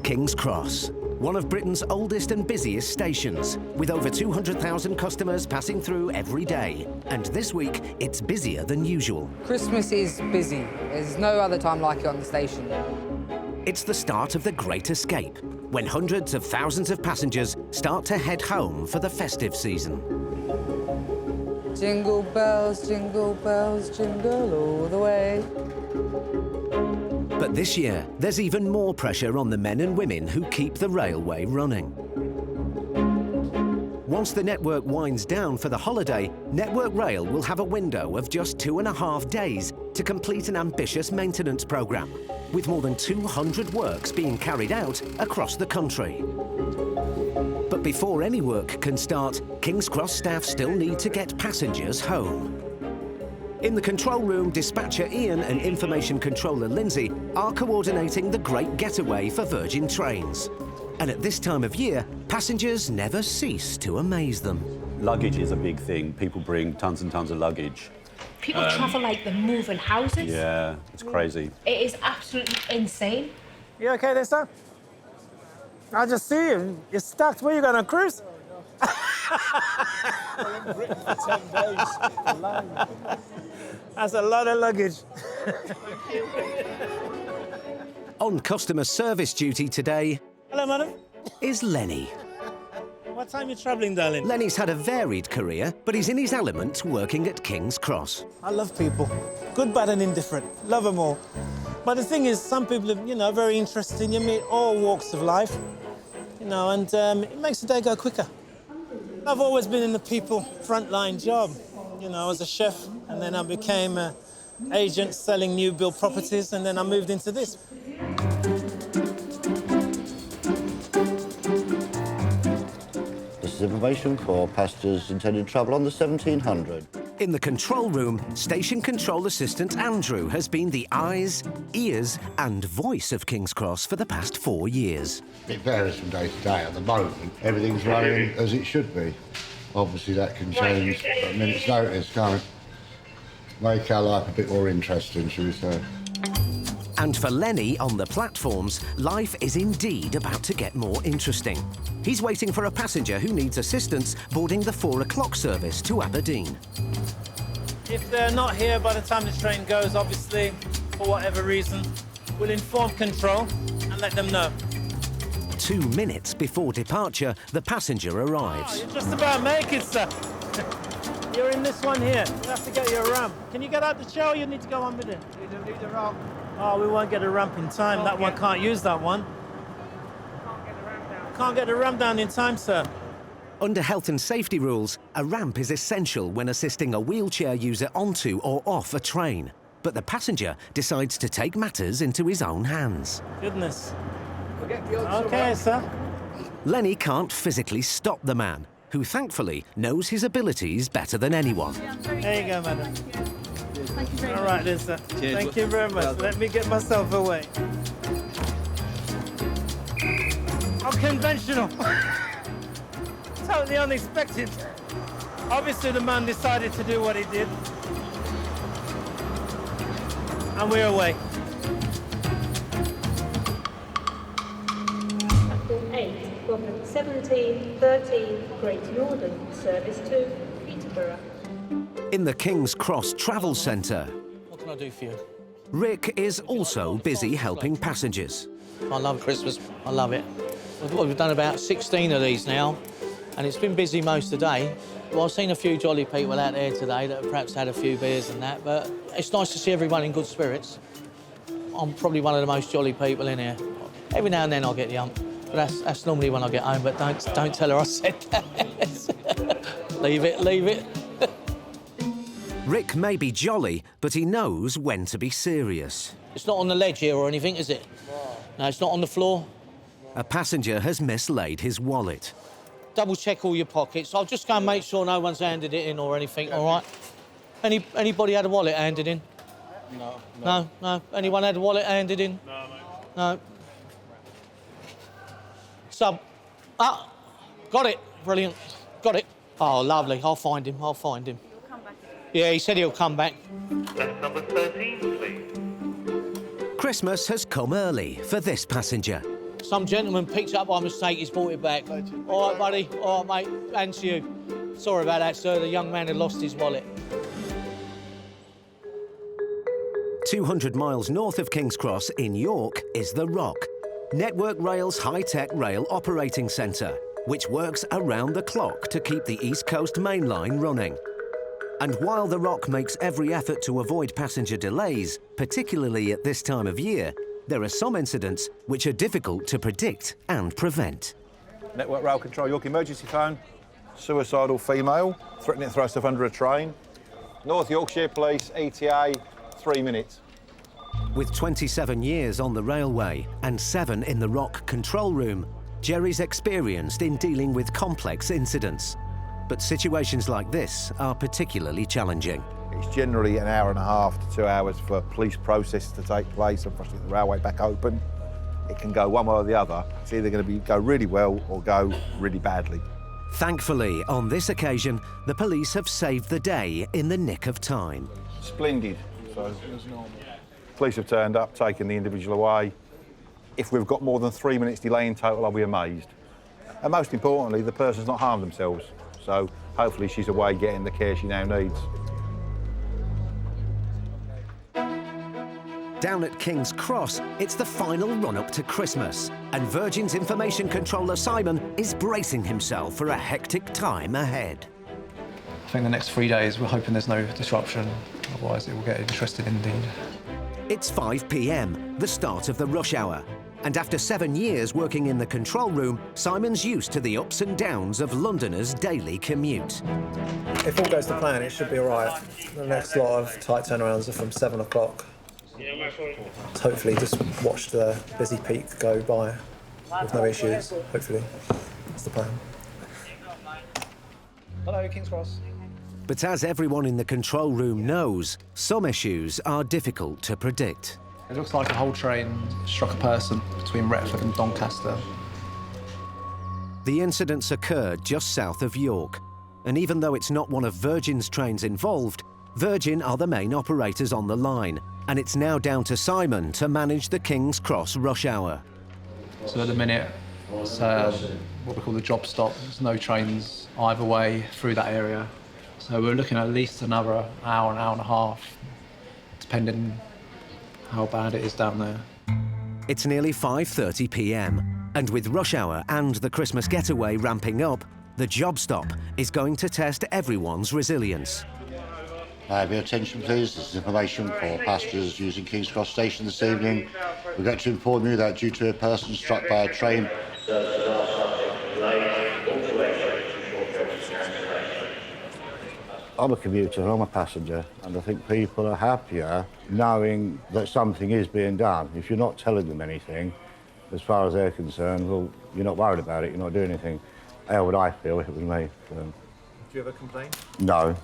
King's Cross, one of Britain's oldest and busiest stations, with over 200,000 customers passing through every day. And this week, it's busier than usual. Christmas is busy. There's no other time like it on the station. It's the start of the Great Escape, when hundreds of thousands of passengers start to head home for the festive season. Jingle bells, jingle all the way. But this year, there's even more pressure on the men and women who keep the railway running. Once the network winds down for the holiday, Network Rail will have a window of just 2.5 days to complete an ambitious maintenance programme, with more than 200 works being carried out across the country. But before any work can start, King's Cross staff still need to get passengers home. In the control room, dispatcher Ian and information controller Lindsay are coordinating the Great Getaway for Virgin Trains. And at this time of year, passengers never cease to amaze them. Luggage is a big thing. People bring tons and tons of luggage. People travel like they're moving houses. Yeah, it's crazy. It is absolutely insane. You okay there, sir? I just see you. You're stuck. Where you going, on a cruise? I'm in Britain for 10 days alone. That's a lot of luggage. On customer service duty today Hello, madam. is Lenny. What time are you travelling, darling? Lenny's had a varied career, but he's in his element working at King's Cross. I love people. Good, bad and indifferent. Love them all. But the thing is, some people are, very interesting. You meet all walks of life, and it makes the day go quicker. I've always been in the people frontline job. I was a chef, and then I became an agent selling new build properties, and then I moved into this. This is information for passengers intending to travel on the 1700. In the control room, station control assistant Andrew has been the eyes, ears and voice of King's Cross for the past 4 years. It varies from day to day. At the moment, everything's running as it should be. Obviously, that can change at a minute's notice, can't it? Make our life a bit more interesting, shall we say. And for Lenny on the platforms, life is indeed about to get more interesting. He's waiting for a passenger who needs assistance boarding the 4 o'clock service to Aberdeen. If they're not here by the time the train goes, obviously, for whatever reason, we'll inform control and let them know. 2 minutes before departure, the passenger arrives. Oh, you're just about make it, sir. You're in this one here. You have to get your ramp. Can you get out the chair or you need to go on with it? You don't need the ramp. Oh, we won't get a ramp in time. That one can't use that one. Can't get the ramp down in time, sir. Under health and safety rules, a ramp is essential when assisting a wheelchair user onto or off a train. But the passenger decides to take matters into his own hands. Goodness. Okay, sir. Lenny can't physically stop the man, who thankfully knows his abilities better than anyone. There you go, madam. All right, then, sir. Thank you very much. Let me get myself away. Unconventional. Totally unexpected. Obviously, the man decided to do what he did. And we're away. Platform 8 from 1713 Great Northern service to Peterborough. In the King's Cross Travel Centre, What can I do for you? Rick is also busy helping passengers. I love Christmas. I love it. We've done about 16 of these now, and it's been busy most of the day. Well, I've seen a few jolly people out there today that have perhaps had a few beers and that, but it's nice to see everyone in good spirits. I'm probably one of the most jolly people in here. Every now and then I'll get the hump, but that's normally when I get home, but don't tell her I said that. Leave it. Rick may be jolly, but he knows when to be serious. It's not on the ledge here or anything, is it? No, it's not on the floor. A passenger has mislaid his wallet. Double-check all your pockets. I'll just go and make sure no one's handed it in or anything, all right? Anybody had a wallet handed in? No. Anyone had a wallet handed in? No. Got it. Brilliant. Got it. Oh, lovely. I'll find him. Yeah, he said he'll come back. That's number 13, please. Christmas has come early for this passenger. Some gentleman picked it up by mistake, he's brought it back. All right, buddy. All right, mate. And to you. Sorry about that, sir. The young man had lost his wallet. 200 miles north of King's Cross in York is The Rock, Network Rail's high-tech rail operating centre, which works around the clock to keep the East Coast Main Line running. And while The Rock makes every effort to avoid passenger delays, particularly at this time of year, there are some incidents which are difficult to predict and prevent. Network Rail Control, York emergency phone. Suicidal female, threatening to throw herself under a train. North Yorkshire Police, ETA, 3 minutes. With 27 years on the railway and 7 in the Rock control room, Jerry's experienced in dealing with complex incidents. But situations like this are particularly challenging. It's generally an hour and a half to 2 hours for police processes to take place and for us to get the railway back open. It can go one way or the other. It's either going to go really well or go really badly. Thankfully, on this occasion, the police have saved the day in the nick of time. Splendid. So, police have turned up, taken the individual away. If we've got more than 3 minutes delay in total, I'll be amazed. And most importantly, the person's not harmed themselves. So hopefully she's away getting the care she now needs. Down at King's Cross, it's the final run-up to Christmas, and Virgin's information controller Simon is bracing himself for a hectic time ahead. I think the next 3 days, we're hoping there's no disruption, otherwise it will get interesting indeed. It's 5 p.m, the start of the rush hour. And after 7 years working in the control room, Simon's used to the ups and downs of Londoners' daily commute. If all goes to plan, it should be all right. The next lot of tight turnarounds are from 7 o'clock. Hopefully just watch the busy peak go by with no issues, hopefully. That's the plan. Hello, King's Cross. But as everyone in the control room knows, some issues are difficult to predict. It looks like a whole train struck a person between Retford and Doncaster. The incidents occurred just south of York, and even though it's not one of Virgin's trains involved, Virgin are the main operators on the line, and it's now down to Simon to manage the King's Cross rush hour. So at the minute, it's what we call the job stop. There's no trains either way through that area. So we're looking at least another hour and a half, depending how bad it is down there. It's nearly 5:30 p.m, and with rush hour and the Christmas getaway ramping up, the job stop is going to test everyone's resilience. Your attention please, this is information for passengers using King's Cross Station this evening. We'd like to inform you that due to a person struck by a train, I'm a commuter and I'm a passenger, and I think people are happier knowing that something is being done. If you're not telling them anything, as far as they're concerned, well, you're not worried about it, you're not doing anything. How would I feel if it was me? Do you ever complain? No.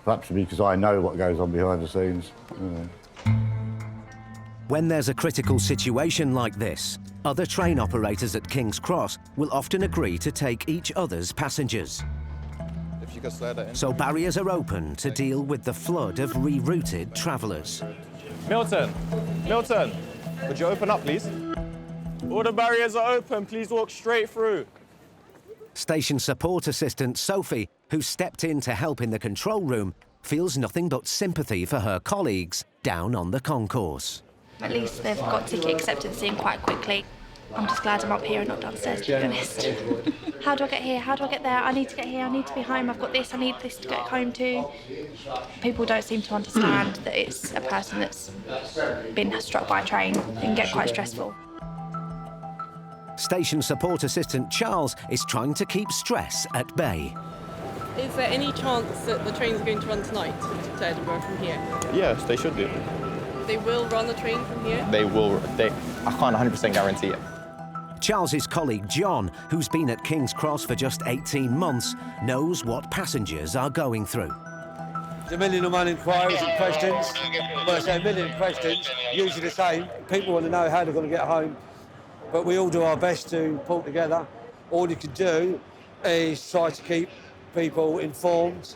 Perhaps because I know what goes on behind the scenes. When there's a critical situation like this, other train operators at King's Cross will often agree to take each other's passengers. If you could slide that in. So barriers are open to deal with the flood of rerouted travellers. Milton, could you open up, please? All the barriers are open, please walk straight through. Station support assistant Sophie, who stepped in to help in the control room, feels nothing but sympathy for her colleagues down on the concourse. At least they've got ticket acceptance in quite quickly. I'm just glad I'm up here and not downstairs, to be honest. How do I get here? How do I get there? I need to get here, I need to be home, I've got this, I need this to get home to. People don't seem to understand that it's a person that's been struck by a train. It can get quite stressful. Station support assistant Charles is trying to keep stress at bay. Is there any chance that the train's going to run tonight to Edinburgh from here? Yes, they should do. They will run the train from here? They will. I can't 100% guarantee it. Charles's colleague John, who's been at King's Cross for just 18 months, knows what passengers are going through. There's a million and one inquiries and questions. Well, I say a million questions, usually the same. People want to know how they're going to get home, but we all do our best to pull together. All you can do is try to keep people informed,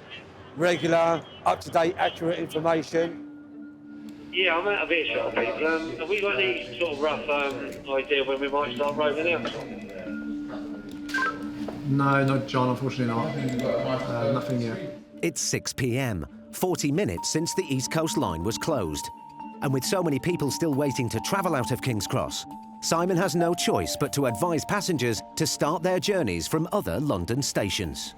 regular, up-to-date, accurate information. Yeah, I'm out of earshot, people. Have we got any sort of rough idea when we might start rolling out? No, not John, unfortunately not. Nothing yet. It's 6 p.m, 40 minutes since the East Coast line was closed. And with so many people still waiting to travel out of King's Cross, Simon has no choice but to advise passengers to start their journeys from other London stations.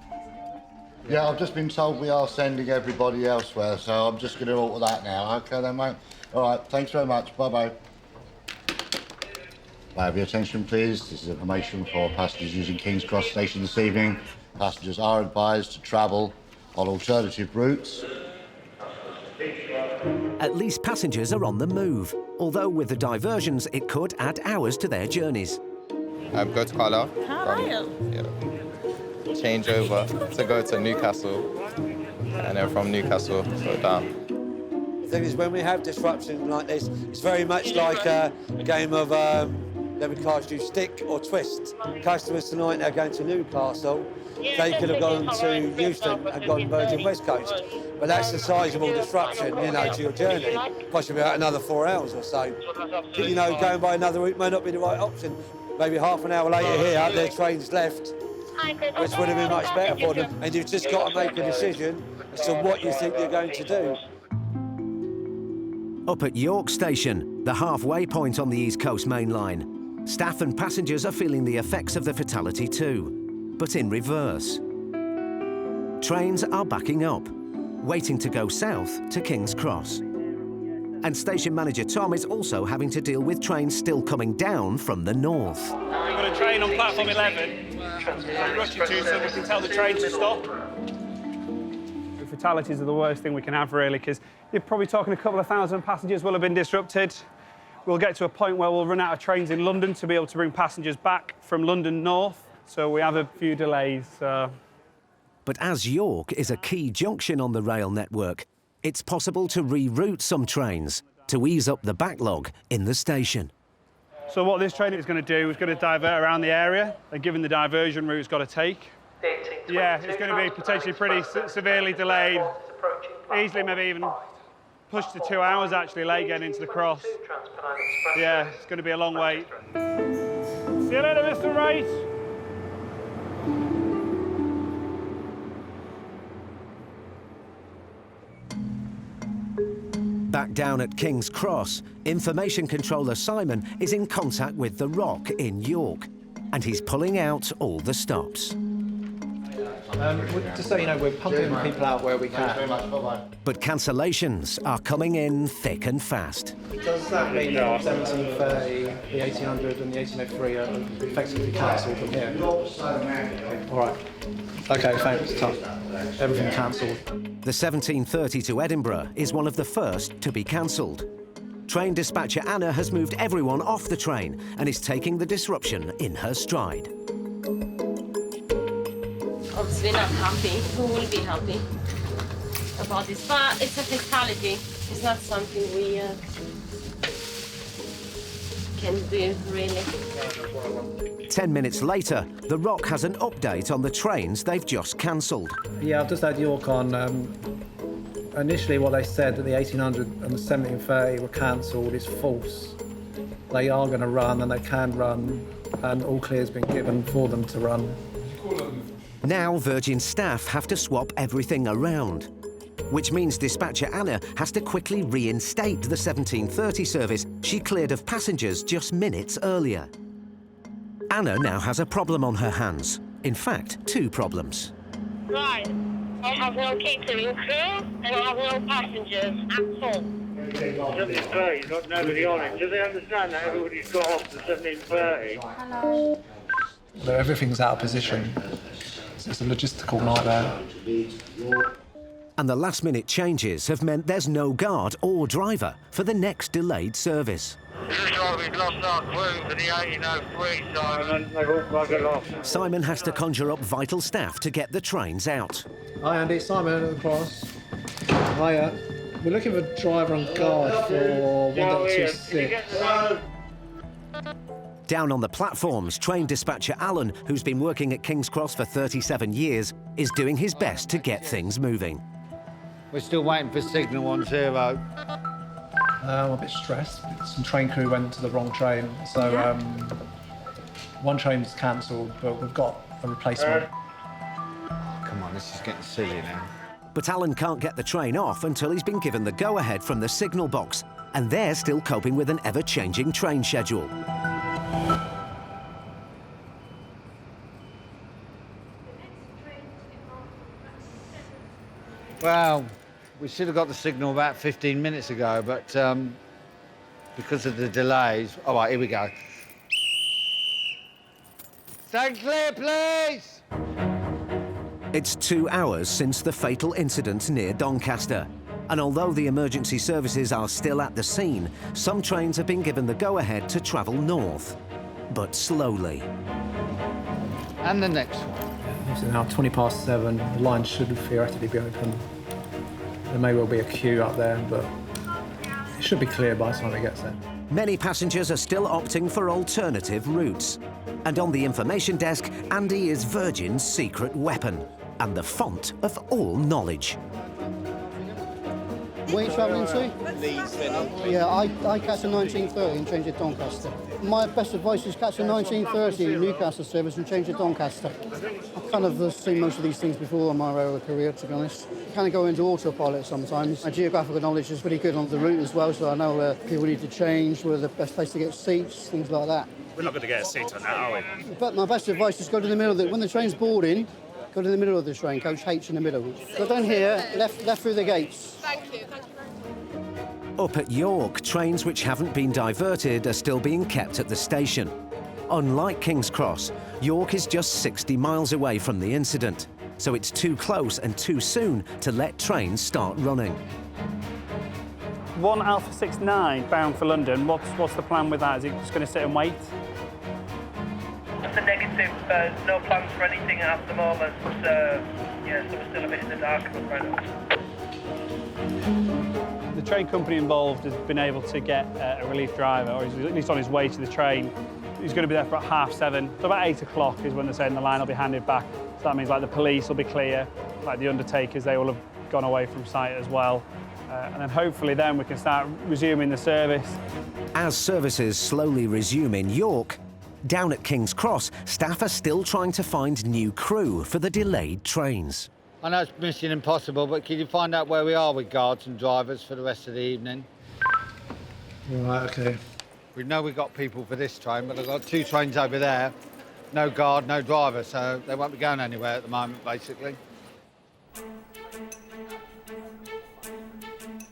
Yeah, I've just been told we are sending everybody elsewhere, so I'm just going to alter that now. OK then, mate. All right, thanks very much. Bye-bye. May I have your attention, please? This is information for passengers using King's Cross Station this evening. Passengers are advised to travel on alternative routes. At least passengers are on the move, although with the diversions, it could add hours to their journeys. I'm going to Carlisle. How are you? Yeah. Change over to go to Newcastle, and then from Newcastle, go down. The thing is, when we have disruptions like this, it's very much like a game of let me cast you stick or twist. Customers tonight are going to Newcastle. They could have gone to Euston and gone Virgin West Coast. But that's a sizable disruption, you know, to your journey. Possibly about another 4 hours or so. You know, going by another route may not be the right option. Maybe half an hour later here, their train's left, which would have been much better for them. And you've just got to make a decision as to what you think you're going to do. Up at York Station, the halfway point on the East Coast Main Line, staff and passengers are feeling the effects of the fatality too, but in reverse. Trains are backing up, waiting to go south to King's Cross. And station manager Tom is also having to deal with trains still coming down from the north. We've got a train on platform 11. We're rushing to so we can tell the train to stop. Fatalities are the worst thing we can have, really, because you're probably talking a couple of thousand passengers will have been disrupted. We'll get to a point where we'll run out of trains in London to be able to bring passengers back from London north, so we have a few delays. But as York is a key junction on the rail network, it's possible to reroute some trains to ease up the backlog in the station. So what this train is going to do is going to divert around the area, and given the diversion route it's got to take. Yeah, it's going to be potentially pretty severely delayed, easily maybe even pushed to 2 hours actually late getting into the cross. Yeah, it's going to be a long wait. See you later, Mr. Wright. Back down at King's Cross, information controller Simon is in contact with the Rock in York, and he's pulling out all the stops. Just so you know, we're pumping people out where we can. But cancellations are coming in thick and fast. Does that mean the 1730, the 1800 and the 1803 are effectively cancelled from here? All right. OK, thanks, Tom. Everything cancelled. The 1730 to Edinburgh is one of the first to be cancelled. Train dispatcher Anna has moved everyone off the train and is taking the disruption in her stride. Obviously not happy. Who will be happy about this? But it's a fatality. It's not something we can do, really. 10 minutes later, the Rock has an update on the trains they've just cancelled. Yeah, I've just had York on. Initially, what they said that the 1800 and the 1730 were cancelled is false. They are going to run and they can run, and all clear has been given for them to run. Now Virgin staff have to swap everything around, which means dispatcher Anna has to quickly reinstate the 1730 service she cleared of passengers just minutes earlier. Anna now has a problem on her hands. In fact, two problems. Right. I have no catering crew and I have no passengers at all. 1730, not nobody on it. Do they understand that everybody's got off the 1730? Hello. Everything's out of position. It's a logistical nightmare. And the last-minute changes have meant there's no guard or driver for the next delayed service. Looks like we've lost our crew for the 1803, Simon. They've all buggered off. Simon has to conjure up vital staff to get the trains out. Hi Andy, Simon at the cross. Hiya. We're looking for driver and guard for 126. Down on the platforms, train dispatcher Alan, who's been working at King's Cross for 37 years, is doing his best to get things moving. We're still waiting for signal on 0. I'm a bit stressed. Some train crew went to the wrong train, so one train was cancelled, but we've got a replacement. Come on, this is getting silly now. But Alan can't get the train off until he's been given the go-ahead from the signal box, and they're still coping with an ever-changing train schedule. Well, we should have got the signal about 15 minutes ago, but because of the delays... All right, here we go. Stand clear, please! It's 2 hours since the fatal incident near Doncaster. And although the emergency services are still at the scene, some trains have been given the go-ahead to travel north, but slowly. And the next one. It's now 7:20. The line should theoretically be open. There may well be a queue up there, but it should be clear by the time it gets there. Many passengers are still opting for alternative routes. And on the information desk, Andy is Virgin's secret weapon and the font of all knowledge. Where are you travelling to? Leeds, yeah, I catch a 1930 and change it to Doncaster. My best advice is catch a 1930 Newcastle service and change it to Doncaster. I've kind of seen most of these things before in my railway career, to be honest. I kind of go into autopilot sometimes. My geographical knowledge is pretty good on the route as well, so I know where people need to change, where the best place to get seats, things like that. We're not going to get a seat on that, are we? But my best advice is go to the middle of it. When the train's boarding, go to the middle of the train, coach H in the middle. Go down here, left through the gates. Thank you. Up at York, trains which haven't been diverted are still being kept at the station. Unlike King's Cross, York is just 60 miles away from the incident, so it's too close and too soon to let trains start running. 1 Alpha 69 bound for London. What's the plan with that? Is it just going to sit and wait? That's a negative. No plans for anything at the moment. Yeah, so we're still a bit in the dark right now. The train company involved has been able to get a relief driver, or he's at least on his way to the train. He's going to be there for about 7:30. So about 8 o'clock is when they're saying the line will be handed back. So that means like the police will be clear, like the undertakers, they will have gone away from site as well. And then hopefully then we can start resuming the service. As services slowly resume in York, down at King's Cross, staff are still trying to find new crew for the delayed trains. I know it's mission impossible, but can you find out where we are with guards and drivers for the rest of the evening? Right, OK. We know we've got people for this train, but I've got 2 trains over there. No guard, no driver, so they won't be going anywhere at the moment, basically.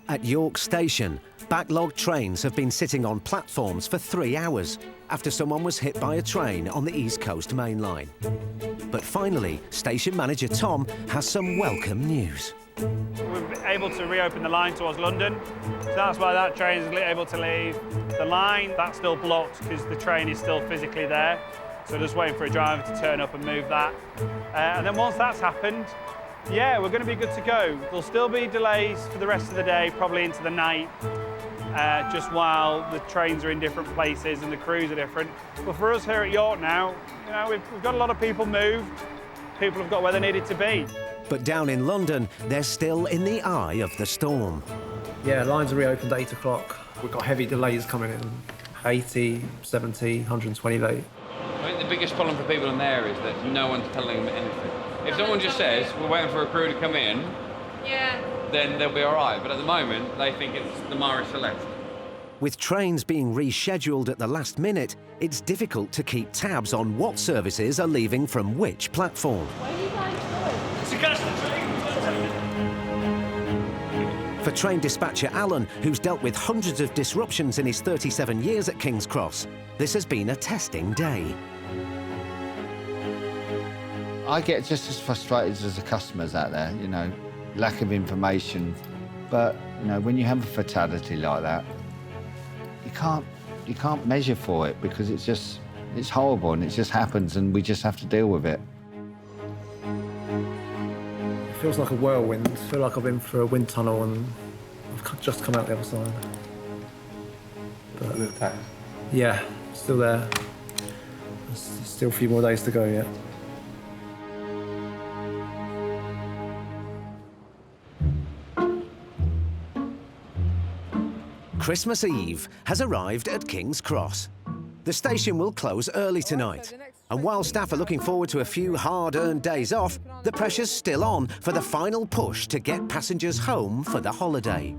At York Station, backlogged trains have been sitting on platforms for 3 hours after someone was hit by a train on the East Coast Main Line. But finally, station manager Tom has some welcome news. We're able to reopen the line towards London, so that's why that train is able to leave. The line, that's still blocked because the train is still physically there, so just waiting for a driver to turn up and move that. And then once that's happened, yeah, we're going to be good to go. There'll still be delays for the rest of the day, probably into the night, just while the trains are in different places and the crews are different. But for us here at York now, you know, we've got a lot of people moved. People have got where they needed to be. But down in London, they're still in the eye of the storm. Yeah, lines are reopened at 8 o'clock. We've got heavy delays coming in, 80, 70, 120 late. I think the biggest problem for people in there is that no one's telling them anything. If someone just says, we're waiting for a crew to come in, then they'll be all right. But at the moment, they think it's the Mara Select. With trains being rescheduled at the last minute, it's difficult to keep tabs on what services are leaving from which platform. For train dispatcher Alan, who's dealt with hundreds of disruptions in his 37 years at King's Cross, this has been a testing day. I get just as frustrated as the customers out there, you know, lack of information. But, you know, when you have a fatality like that, you can't measure for it because it's horrible and it just happens and we just have to deal with it. It feels like a whirlwind. I feel like I've been through a wind tunnel and I've just come out the other side. But, yeah, still there. There's still a few more days to go yet. Christmas Eve has arrived at King's Cross. The station will close early tonight. And while staff are looking forward to a few hard-earned days off, the pressure's still on for the final push to get passengers home for the holiday.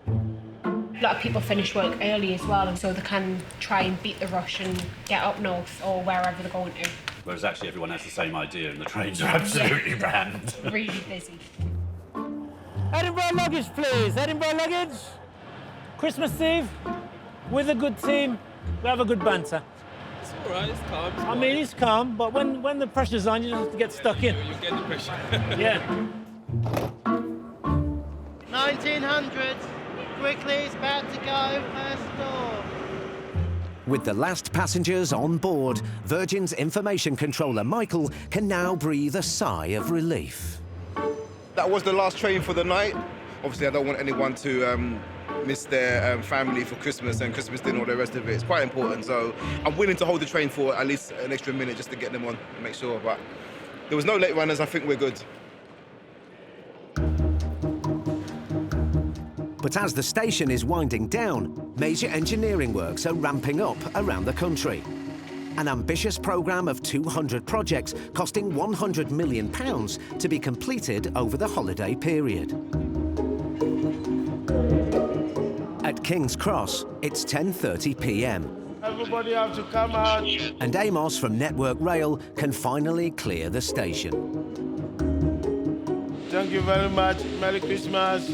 A lot of people finish work early as well, and so they can try and beat the rush and get up north or wherever they're going to. Whereas actually everyone has the same idea and the trains are absolutely rammed. Really busy. Edinburgh luggage, please. Edinburgh luggage. Christmas Eve, with a good team, we have a good banter. It's all right, it's calm. I mean, it's calm, but when the pressure's on, you just have to get stuck in. You get the pressure. Yeah. 1900, quickly, it's about to go, first door. With the last passengers on board, Virgin's information controller Michael can now breathe a sigh of relief. That was the last train for the night. Obviously, I don't want anyone to miss their family for Christmas and Christmas dinner or the rest of it. It's quite important, so I'm willing to hold the train for at least an extra minute just to get them on and make sure. But there was no late runners. I think we're good. But as the station is winding down, major engineering works are ramping up around the country. An ambitious programme of 200 projects costing £100 million to be completed over the holiday period. At King's Cross, it's 10:30 p.m. Everybody have to come out. And Amos from Network Rail can finally clear the station. Thank you very much. Merry Christmas.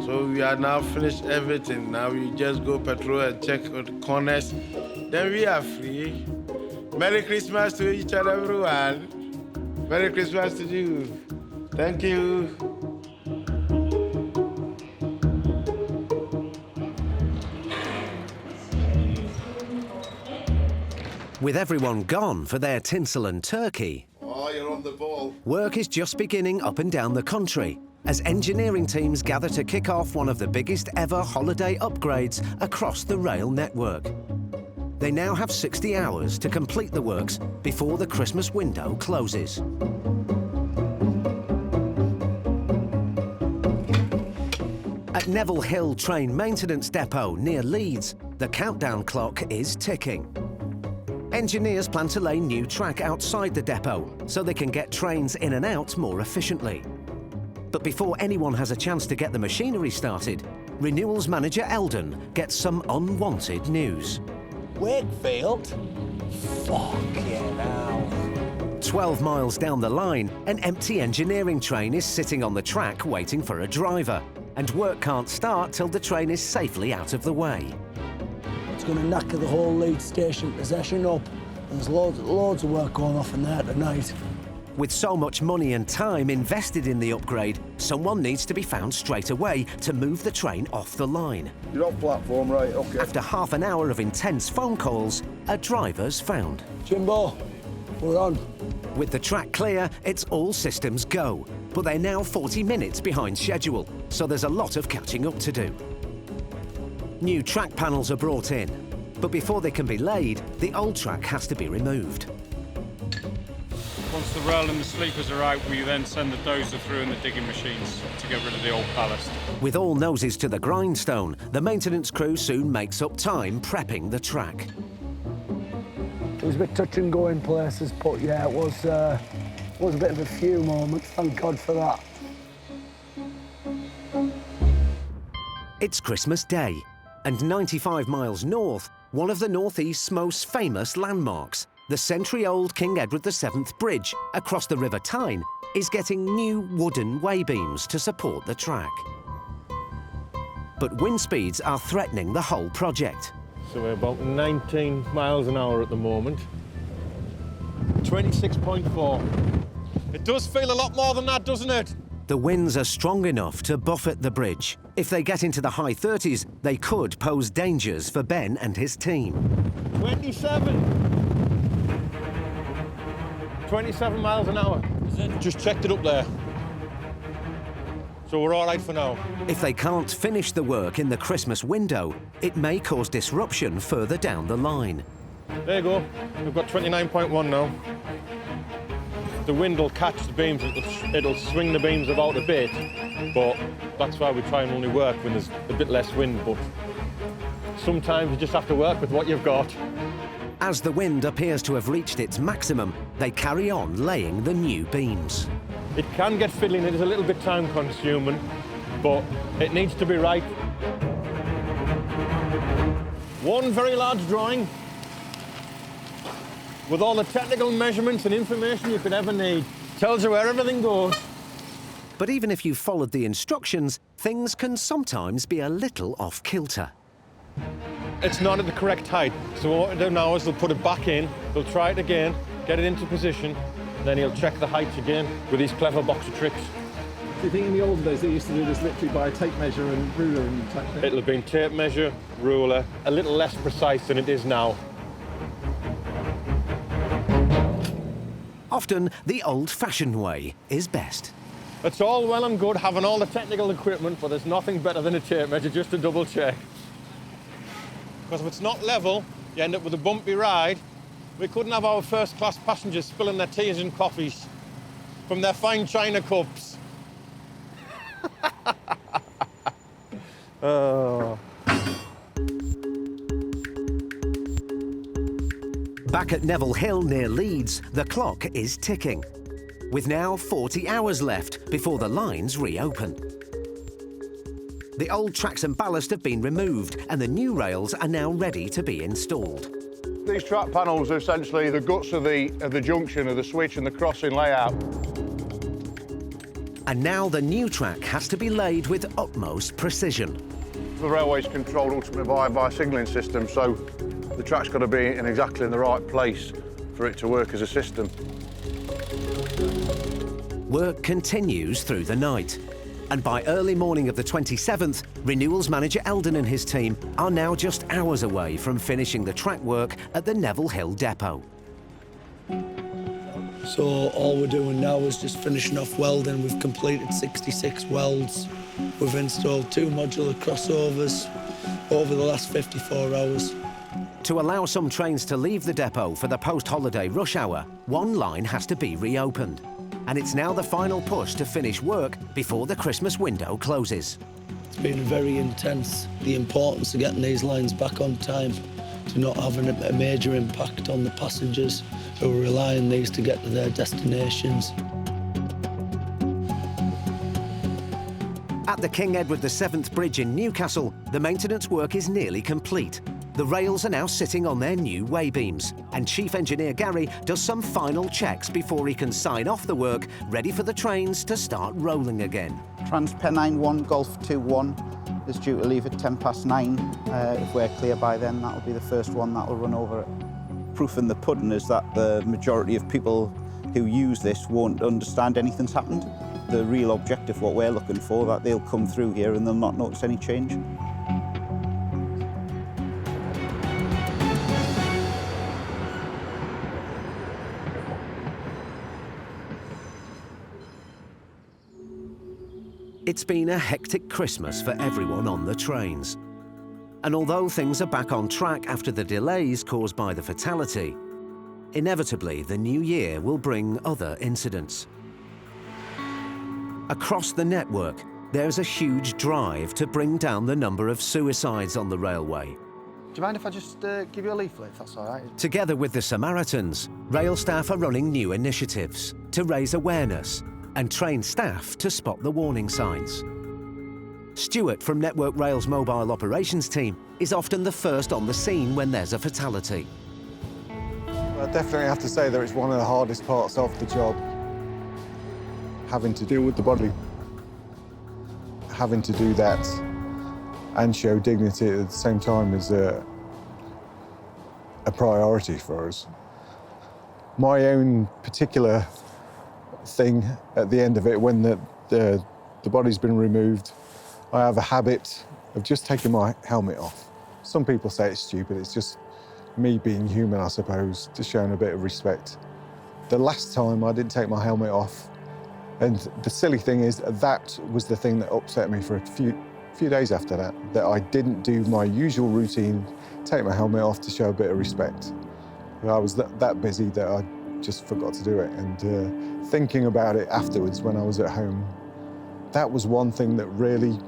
So we are now finished everything. Now we just go patrol and check the corners. Then we are free. Merry Christmas to each and everyone. Merry Christmas to you. Thank you. With everyone gone for their tinsel and turkey, Oh, you're on the ball. work is just beginning up and down the country as engineering teams gather to kick off one of the biggest ever holiday upgrades across the rail network. They now have 60 hours to complete the works before the Christmas window closes. At Neville Hill Train Maintenance Depot near Leeds, the countdown clock is ticking. Engineers plan to lay new track outside the depot so they can get trains in and out more efficiently. But before anyone has a chance to get the machinery started, Renewals manager Eldon gets some unwanted news. Wakefield? Fucking hell. 12 miles down the line, an empty engineering train is sitting on the track waiting for a driver, and work can't start till the train is safely out of the way. It's going to knacker the whole Leeds station possession up. There's loads of work going off in there tonight. With so much money and time invested in the upgrade, someone needs to be found straight away to move the train off the line. You're off platform, right, OK. After half an hour of intense phone calls, a driver's found. Jimbo, we're on. With the track clear, it's all systems go. But they're now 40 minutes behind schedule, so there's a lot of catching up to do. New track panels are brought in, but before they can be laid, the old track has to be removed. Once the rail and the sleepers are out, we then send the dozer through and the digging machines to get rid of the old ballast. With all noses to the grindstone, the maintenance crew soon makes up time prepping the track. It was a bit touch and go in places, but yeah, it was a bit of a few moments. Thank God for that. It's Christmas Day, and 95 miles north, one of the Northeast's most famous landmarks, the century-old King Edward VII Bridge across the River Tyne, is getting new wooden way-beams to support the track. But wind speeds are threatening the whole project. So we're about 19 miles an hour at the moment. 26.4. It does feel a lot more than that, doesn't it? The winds are strong enough to buffet the bridge. If they get into the high 30s, they could pose dangers for Ben and his team. 27 miles an hour. Just checked it up there. So we're all right for now. If they can't finish the work in the Christmas window, it may cause disruption further down the line. There you go. We've got 29.1 now. The wind will catch the beams. It'll swing the beams about a bit, but That's why we try and only work when there's a bit less wind, but sometimes you just have to work with what you've got. As the wind appears to have reached its maximum, they carry on laying the new beams. It can get fiddling, it is a little bit time-consuming, but it needs to be right. One very large drawing with all the technical measurements and information you could ever need. Tells you where everything goes. But even if you followed the instructions, things can sometimes be a little off-kilter. It's not at the correct height, so what we'll do now is they'll put it back in, they'll try it again, get it into position, then he'll check the height again with these clever box of tricks. Do you think in the old days they used to do this literally by a tape measure and ruler and type thing? It'll have been tape measure, ruler, a little less precise than it is now. Often, the old-fashioned way is best. It's all well and good having all the technical equipment, but there's nothing better than a tape measure just to double check. Because if it's not level, you end up with a bumpy ride. We couldn't have our first-class passengers spilling their teas and coffees from their fine china cups. Oh. Back at Neville Hill near Leeds, the clock is ticking, with now 40 hours left before the lines reopen. The old tracks and ballast have been removed and the new rails are now ready to be installed. These track panels are essentially the guts of the junction of the switch and the crossing layout. And now the new track has to be laid with utmost precision. The railway's controlled ultimately by a signalling system, so the track's got to be in exactly the right place for it to work as a system. Work continues through the night. And by early morning of the 27th, Renewals manager Eldon and his team are now just hours away from finishing the track work at the Neville Hill depot. So all we're doing now is just finishing off welding. We've completed 66 welds. We've installed 2 modular crossovers over the last 54 hours. To allow some trains to leave the depot for the post-holiday rush hour, one line has to be reopened. And it's now the final push to finish work before the Christmas window closes. It's been very intense. The importance of getting these lines back on time, to not having a major impact on the passengers who are relying on these to get to their destinations. At the King Edward VII Bridge in Newcastle, the maintenance work is nearly complete. The rails are now sitting on their new way beams, and Chief Engineer Gary does some final checks before he can sign off the work, ready for the trains to start rolling again. Transpennine 1 Golf 2-1 is due to leave at 9:10. If we're clear by then, that'll be the first one that'll run over it. Proof in the pudding is that the majority of people who use this won't understand anything's happened. The real objective, what we're looking for, that they'll come through here and they'll not notice any change. It's been a hectic Christmas for everyone on the trains. And although things are back on track after the delays caused by the fatality, inevitably the new year will bring other incidents. Across the network, there's a huge drive to bring down the number of suicides on the railway. Do you mind if I just give you a leaflet, if that's all right? Together with the Samaritans, rail staff are running new initiatives to raise awareness and train staff to spot the warning signs. Stuart from Network Rail's mobile operations team is often the first on the scene when there's a fatality. I definitely have to say that it's one of the hardest parts of the job. Having to deal with the body. Having to do that and show dignity at the same time is a priority for us. My own particular thing at the end of it, when the body's been removed, I have a habit of just taking my helmet off. Some people say it's stupid, it's just me being human, I suppose, just showing a bit of respect. The last time I didn't take my helmet off, and the silly thing is that was the thing that upset me for a few days after that I didn't do my usual routine, take my helmet off to show a bit of respect. I was that busy that I just forgot to do it, and thinking about it afterwards when I was at home That was one thing that really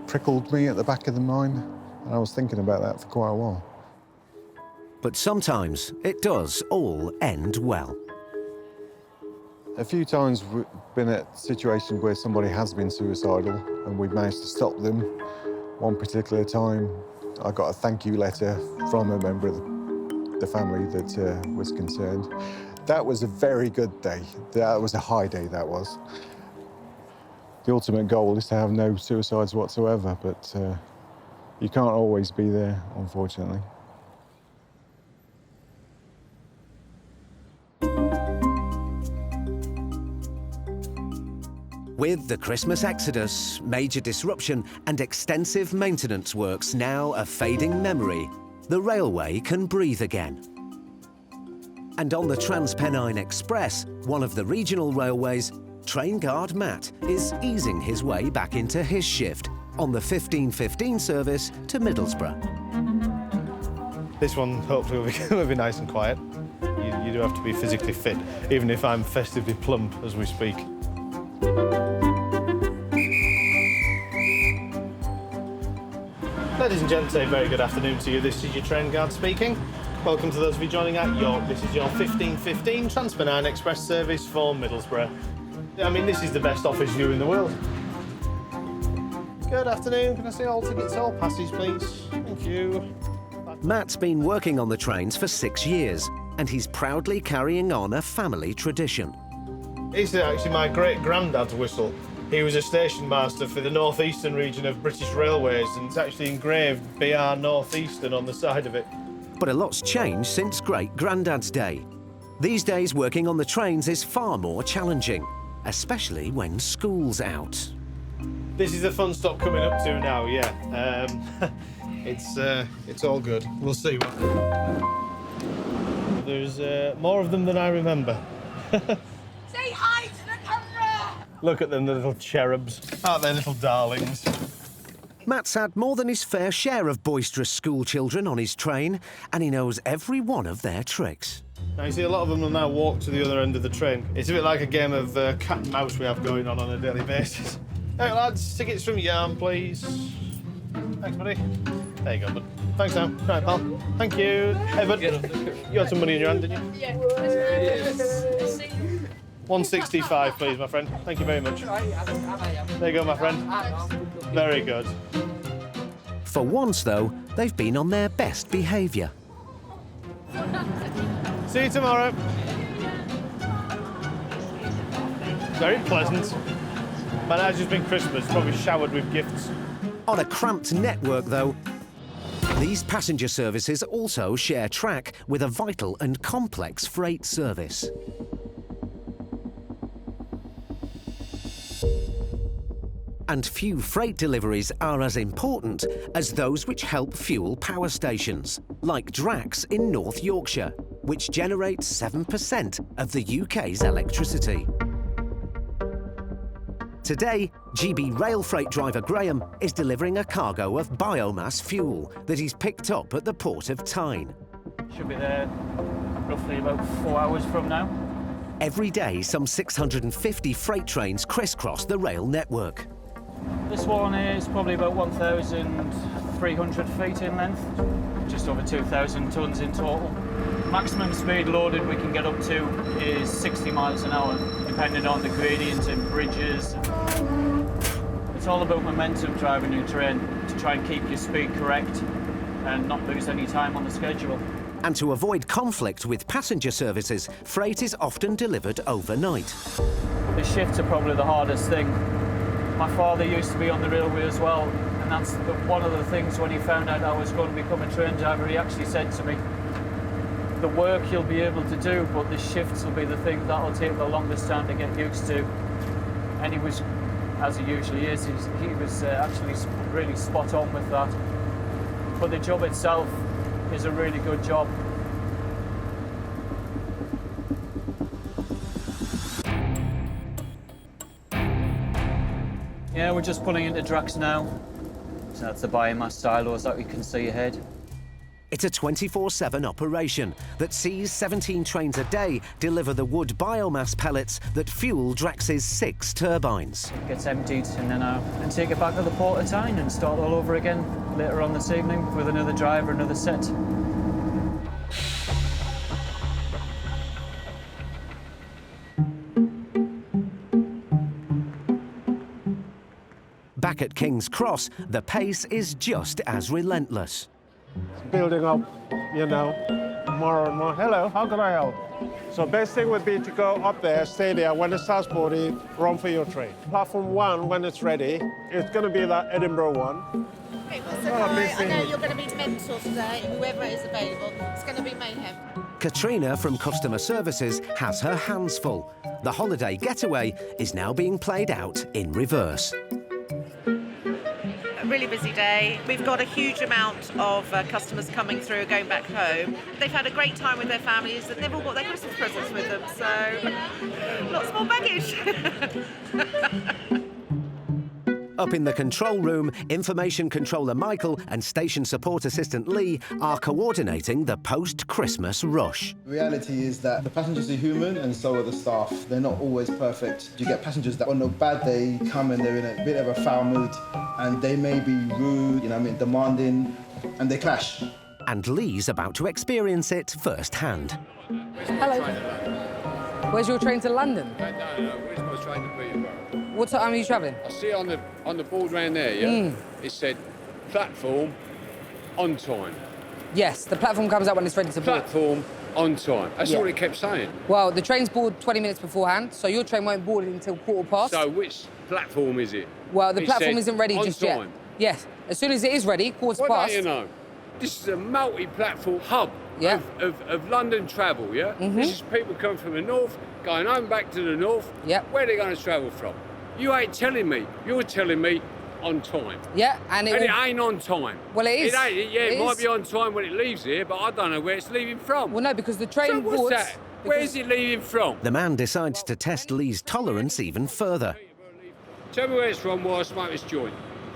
prickled me at the back of the mind, and I was thinking about that for quite a while. But sometimes it does all end well. A few times we've been at situations where somebody has been suicidal and we've managed to stop them. One particular time, I got a thank you letter from a member of the family that was concerned. That was a very good day. That was a high day, that was. The ultimate goal is to have no suicides whatsoever, but you can't always be there, unfortunately. With the Christmas exodus, major disruption and extensive maintenance works now a fading memory, the railway can breathe again. And on the Transpennine Express, one of the regional railways, train guard Matt is easing his way back into his shift on the 15:15 service to Middlesbrough. This one hopefully will be nice and quiet. You do have to be physically fit, even if I'm festively plump as we speak. Ladies and gents, a very good afternoon to you. This is your train guard speaking. Welcome to those of you joining at York. This is your 15:15 Transpennine Express service for Middlesbrough. I mean, this is the best office view in the world. Good afternoon. Can I see all tickets, all passes, please? Thank you. Matt's been working on the trains for 6 years, and he's proudly carrying on a family tradition. This is actually my great-granddad's whistle. He was a station master for the northeastern region of British Railways, and it's actually engraved BR Northeastern on the side of it. But a lot's changed since great-granddad's day. These days, working on the trains is far more challenging, especially when school's out. This is the fun stop coming up to now, yeah. It's all good. We'll see. There's more of them than I remember. Say hi to the camera! Look at them, the little cherubs. Aren't they little darlings? Matt's had more than his fair share of boisterous school children on his train, and he knows every one of their tricks. Now, you see, a lot of them will now walk to the other end of the train. It's a bit like a game of cat and mouse we have going on a daily basis. Hey, lads, tickets from Yarm, please. Thanks, buddy. There you go, bud. Thanks, now. Right, pal. Thank you. Hey, bud, you had some money in your hand, didn't you? Yeah. 165, please, my friend. Thank you very much. There you go, my friend. Very good. For once, though, they've been on their best behaviour. See you tomorrow. Very pleasant. By now it's just been Christmas, probably showered with gifts. On a cramped network, though, these passenger services also share track with a vital and complex freight service. And few freight deliveries are as important as those which help fuel power stations, like Drax in North Yorkshire, which generates 7% of the UK's electricity. Today, GB rail freight driver Graham is delivering a cargo of biomass fuel that he's picked up at the port of Tyne. Should be there roughly about 4 hours from now. Every day, some 650 freight trains crisscross the rail network. This one is probably about 1,300 feet in length, just over 2,000 tonnes in total. Maximum speed loaded we can get up to is 60 miles an hour, depending on the gradients and bridges. It's all about momentum driving your train to try and keep your speed correct and not lose any time on the schedule. And to avoid conflict with passenger services, freight is often delivered overnight. The shifts are probably the hardest thing. My father used to be on the railway as well, and that's one of the things when he found out I was going to become a train driver, he actually said to me, the work you'll be able to do, but the shifts will be the thing that'll take the longest time to get used to. And he was, as he usually is, he was actually really spot on with that. But the job itself is a really good job. Yeah, we're just pulling into Drax now. So that's the biomass silos that we can see ahead. It's a 24/7 operation that sees 17 trains a day deliver the wood biomass pellets that fuel Drax's 6 turbines. It gets emptied and then take it back to the port of Tyne and start all over again later on this evening with another driver, another set. Back at King's Cross, the pace is just as relentless. It's building up, you know, more and more. Hello, how can I help? So best thing would be to go up there, stay there. When it starts boarding, run for your train. Platform 1, when it's ready, it's going to be that Edinburgh one. Okay, well, so I know you're going to be mental today, whoever is available. It's going to be mayhem. Katrina from Customer Services has her hands full. The holiday getaway is now being played out in reverse. A really busy day. We've got a huge amount of customers coming through, going back home. They've had a great time with their families and they've all got their Christmas presents with them, so lots more baggage. Up in the control room, Information Controller Michael and Station Support Assistant Lee are coordinating the post-Christmas rush. The reality is that the passengers are human and so are the staff. They're not always perfect. You get passengers that on a bad day come and they're in a bit of a foul mood and they may be rude, demanding, and they clash. And Lee's about to experience it firsthand. Hello. Where's your train to London? No, where's my train to Peterborough? What time are you travelling? I see on the board round there, yeah? It said platform on time. Yes, the platform comes up when it's ready to board. Platform on time. That's all it kept saying. Well, the train's board 20 minutes beforehand, so your train won't board until 1:15. So which platform is it? Well, the platform isn't ready just yet. Yes, as soon as it is ready, 1:15. Well, don't you know? This is a multi-platform hub of London travel, yeah? This is people coming from the north, going home back to the north. Where are they going to travel from? You ain't telling me. You're telling me on time. Yeah, and it ain't on time. Well, it is. It ain't. Yeah, it might be on time when it leaves here, but I don't know where it's leaving from. Well, no, because the train boards... what's that? Where's it leaving from? The man decides to test Lee's tolerance even further. Tell me where it's from while I smoke this joint.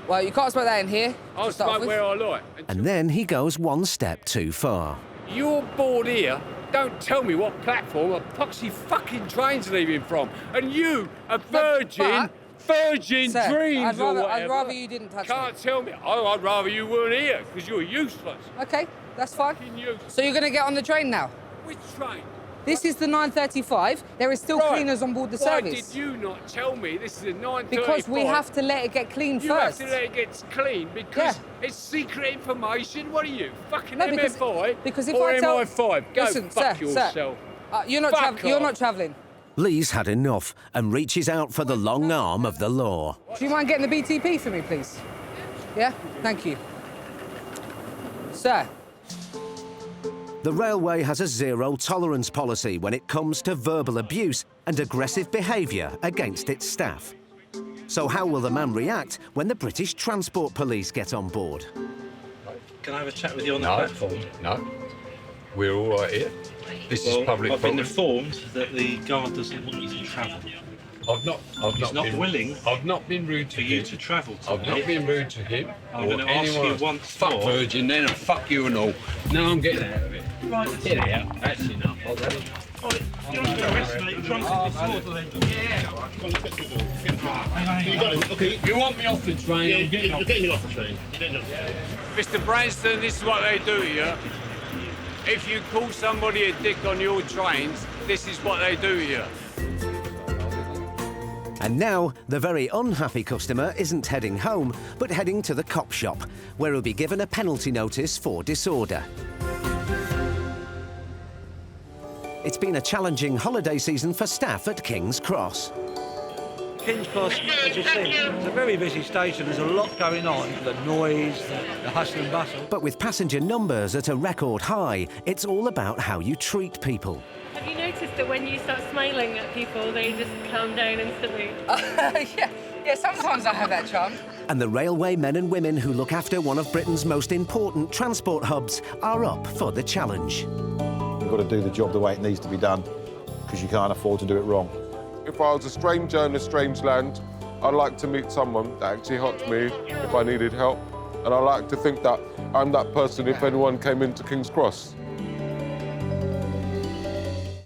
Well, you can't smoke that in here. I'll smoke where I like. And then he goes one step too far. You're bored here. Don't tell me what platform a poxy fucking train's leaving from. And you, a virgin Sir, dreams or whatever. I'd rather you didn't touch me. Can't tell me. Oh, I'd rather you weren't here, because you're useless. OK, that's fine. So you're going to get on the train now? Which train? This is the 9:35. There is still cleaners on board the service. Why did you not tell me this is a 9:35? Because we have to let it get clean you first. You have to let it get clean because it's secret information. What are you, fucking no, MFI because if or I tell... MI5? Go Listen, fuck sir, yourself. You're not travelling. Lee's had enough and reaches out for the long arm of the law. Do you mind getting the BTP for me, please? Yeah? Thank you. Sir. The railway has a zero-tolerance policy when it comes to verbal abuse and aggressive behaviour against its staff. So how will the man react when the British Transport Police get on board? Can I have a chat with you on the platform? No. We're all right here. This is public I've property. been informed that the guard doesn't want you to travel. I've not been willing. I've not been rude to for him. you to travel. I've not been rude to him. I'm going to ask you once fuck more. Virgin, then and fuck you and all. Now I'm getting out of it. Right, Get out. That's enough. You're not arrest me. You're trying to disorderly. You want me off the train? Yeah, I'm getting you're off. getting off the train. Mr. Branston, this is what they do here. If you call somebody a dick on your trains, this is what they do here. And now, the very unhappy customer isn't heading home, but heading to the cop shop, where he'll be given a penalty notice for disorder. It's been a challenging holiday season for staff at King's Cross. King's Cross, as you see, it's a very busy station. There's a lot going on. The noise, the hustle and bustle. But with passenger numbers at a record high, it's all about how you treat people. Have you noticed that when you start smiling at people, they just calm down instantly? Yeah, sometimes I have that charm. And the railway men and women who look after one of Britain's most important transport hubs are up for the challenge. You've got to do the job the way it needs to be done, because you can't afford to do it wrong. If I was a stranger in a strange land, I'd like to meet someone that actually helped me if I needed help. And I like to think that I'm that person if anyone came into King's Cross.